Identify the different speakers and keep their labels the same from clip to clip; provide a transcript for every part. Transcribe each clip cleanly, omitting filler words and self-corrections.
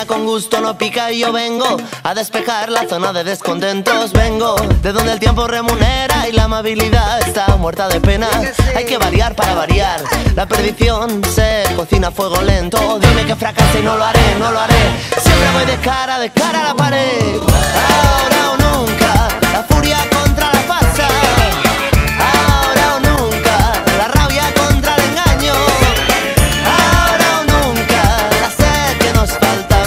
Speaker 1: Con gusto no pica y yo vengo a despejar la zona de descontentos. Vengo de donde el tiempo remunera y la amabilidad está muerta de pena. Hay que variar para variar. La perdición se cocina a fuego lento. Dime que fracasé y no lo haré, no lo haré. Siempre voy de cara a la pared. Ahora o nunca, la furia contra la farsa. Ahora o nunca, la rabia contra el engaño. Ahora o nunca, la sed que nos falta.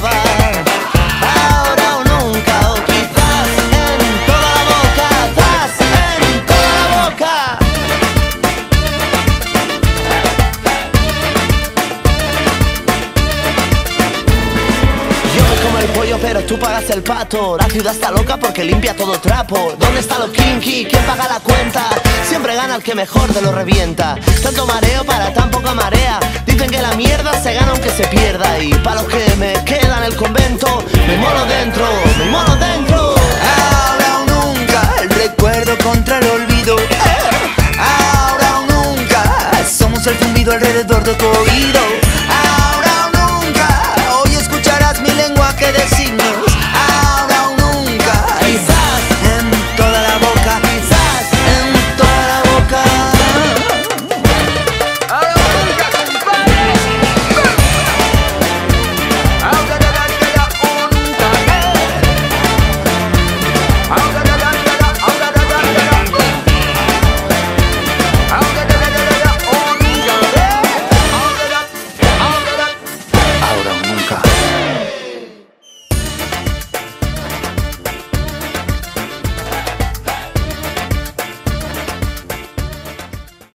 Speaker 1: Pero tú pagas el pato. La ciudad está loca porque limpia todo trapo. ¿Dónde está lo kinky? ¿Quién paga la cuenta? Siempre gana el que mejor te lo revienta. Tanto mareo para tan poca marea. Dicen que la mierda se gana aunque se pierda. Y para los que me queda en el convento, me molo dentro, me molo dentro.
Speaker 2: Ahora o nunca, el recuerdo contra el olvido. Ahora o nunca, somos el zumbido alrededor de tu oído.